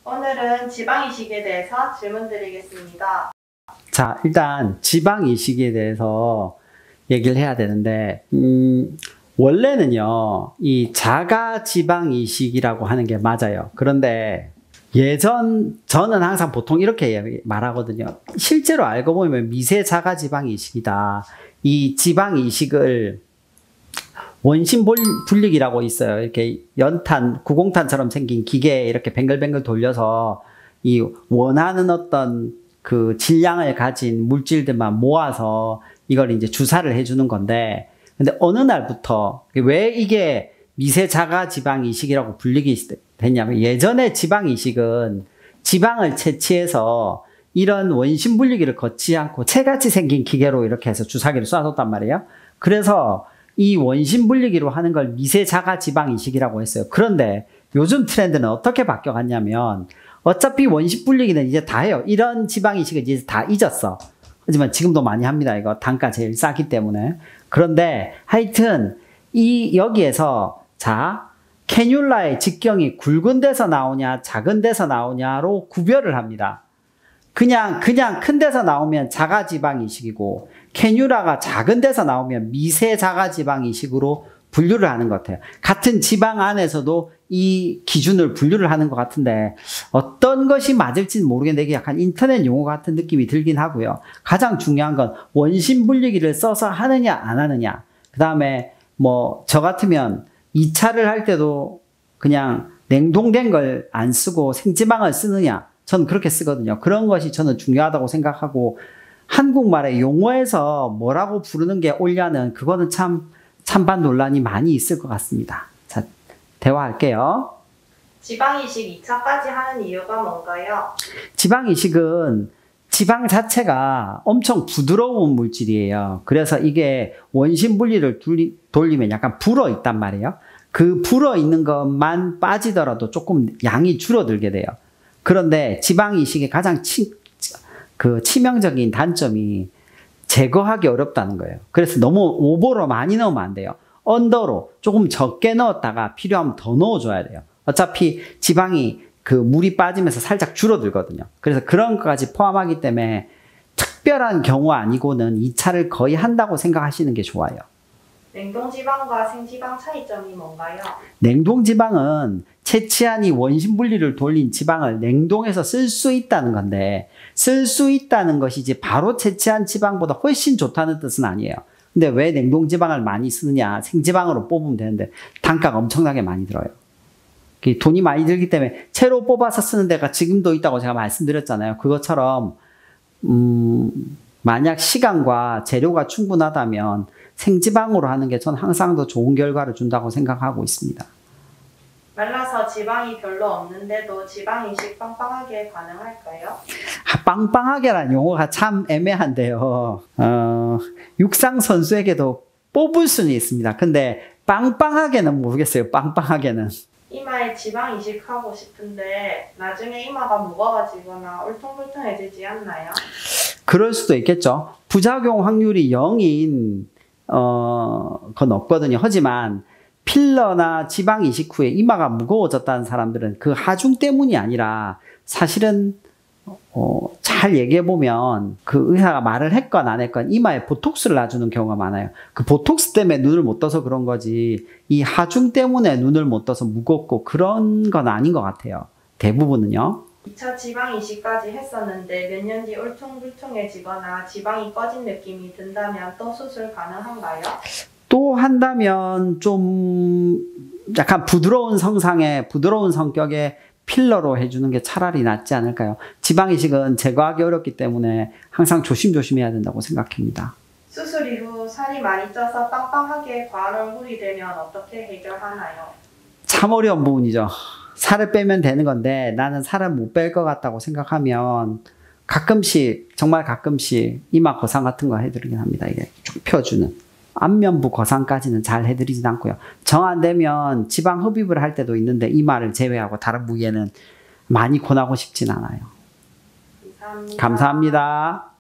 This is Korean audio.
오늘은 지방이식에 대해서 질문 드리겠습니다. 자, 일단 지방이식에 대해서 얘기를 해야 되는데 원래는요, 이 자가지방이식이라고 하는 게 맞아요. 그런데 저는 항상 보통 이렇게 말하거든요. 실제로 알고 보면 미세자가지방이식이다. 이 지방이식을 원심분lik이라고 있어요. 이렇게 연탄, 구공탄처럼 생긴 기계에 이렇게 뱅글뱅글 돌려서 이 원하는 어떤 그 질량을 가진 물질들만 모아서 이걸 이제 주사를 해주는 건데, 근데 어느 날부터 왜 이게 미세자가지방이식이라고 불리게 됐냐면, 예전에 지방이식은 지방을 채취해서 이런 원심분리기를 거치지 않고 채같이 생긴 기계로 이렇게 해서 주사기를 쏴줬단 말이에요. 그래서 이 원심분리기로 하는 걸 미세자가지방이식이라고 했어요. 그런데 요즘 트렌드는 어떻게 바뀌어갔냐면, 어차피 원심분리기는 이제 다 해요. 이런 지방이식은 이제 다 잊었어. 하지만 지금도 많이 합니다. 이거 단가 제일 싸기 때문에. 그런데 하여튼 여기에서 자, 캐뉼라의 직경이 굵은 데서 나오냐 작은 데서 나오냐로 구별을 합니다. 그냥 큰 데서 나오면 자가지방이식이고, 캐뉼라가 작은 데서 나오면 미세자가지방이식으로 분류를 하는 것 같아요. 같은 지방 안에서도 이 기준을 분류를 하는 것 같은데, 어떤 것이 맞을지는 모르겠는데 이게 약간 인터넷 용어 같은 느낌이 들긴 하고요. 가장 중요한 건 원심분리기를 써서 하느냐 안 하느냐. 그 다음에 뭐 저 같으면 2차를 할 때도 그냥 냉동된 걸 안 쓰고 생지방을 쓰느냐, 저는 그렇게 쓰거든요. 그런 것이 저는 중요하다고 생각하고, 한국말의 용어에서 뭐라고 부르는 게 옳냐는 그거는 참 찬반 논란이 많이 있을 것 같습니다. 자, 대화할게요. 지방이식 2차까지 하는 이유가 뭔가요? 지방이식은 지방 자체가 엄청 부드러운 물질이에요. 그래서 이게 원심분리를 돌리면 약간 불어 있단 말이에요. 그 불어 있는 것만 빠지더라도 조금 양이 줄어들게 돼요. 그런데 지방이식의 가장 치명적인 단점이 제거하기 어렵다는 거예요. 그래서 너무 오버로 많이 넣으면 안 돼요. 언더로 조금 적게 넣었다가 필요하면 더 넣어줘야 돼요. 어차피 지방이 그 물이 빠지면서 살짝 줄어들거든요. 그래서 그런 것까지 포함하기 때문에 특별한 경우 아니고는 2차를 거의 한다고 생각하시는 게 좋아요. 냉동지방과 생지방 차이점이 뭔가요? 냉동지방은 채취한 이 원심분리를 돌린 지방을 냉동해서 쓸 수 있다는 건데, 쓸 수 있다는 것이지 바로 채취한 지방보다 훨씬 좋다는 뜻은 아니에요. 근데 왜 냉동지방을 많이 쓰느냐, 생지방으로 뽑으면 되는데 단가가 엄청나게 많이 들어요. 돈이 많이 들기 때문에 채로 뽑아서 쓰는 데가 지금도 있다고 제가 말씀드렸잖아요. 그것처럼 만약 시간과 재료가 충분하다면 생지방으로 하는 게 전 항상 더 좋은 결과를 준다고 생각하고 있습니다. 말라서 지방이 별로 없는데도 지방이식 빵빵하게 가능할까요? 빵빵하게라는 용어가 참 애매한데요. 육상 선수에게도 뽑을 수는 있습니다. 근데 빵빵하게는 모르겠어요. 빵빵하게는. 이마에 지방 이식하고 싶은데 나중에 이마가 무거워지거나 울퉁불퉁해지지 않나요? 그럴 수도 있겠죠. 부작용 확률이 0인 건 없거든요. 하지만 필러나 지방 이식 후에 이마가 무거워졌다는 사람들은 그 하중 때문이 아니라 사실은 잘 얘기해보면 그 의사가 말을 했건 안 했건 이마에 보톡스를 놔주는 경우가 많아요. 그 보톡스 때문에 눈을 못 떠서 그런 거지, 이 하중 때문에 눈을 못 떠서 무겁고 그런 건 아닌 것 같아요. 대부분은요. 2차 지방 이식까지 했었는데 몇 년 뒤 울퉁불퉁해지거나 지방이 꺼진 느낌이 든다면 또 수술 가능한가요? 또 한다면 좀 약간 부드러운 성상에 부드러운 성격의 필러로 해주는 게 차라리 낫지 않을까요? 지방이식은 제거하기 어렵기 때문에 항상 조심조심해야 된다고 생각합니다. 수술 이후 살이 많이 쪄서 빵빵하게 과한 얼굴이 되면 어떻게 해결하나요? 참 어려운 부분이죠. 살을 빼면 되는 건데 나는 살을 못 뺄 것 같다고 생각하면 가끔씩, 정말 가끔씩 이마 거상 같은 거 해드리긴 합니다. 이게 쭉 펴주는. 안면부 거상까지는 잘 해드리진 않고요. 정 안 되면 지방 흡입을 할 때도 있는데 이마를 제외하고 다른 부위에는 많이 권하고 싶진 않아요. 감사합니다. 감사합니다.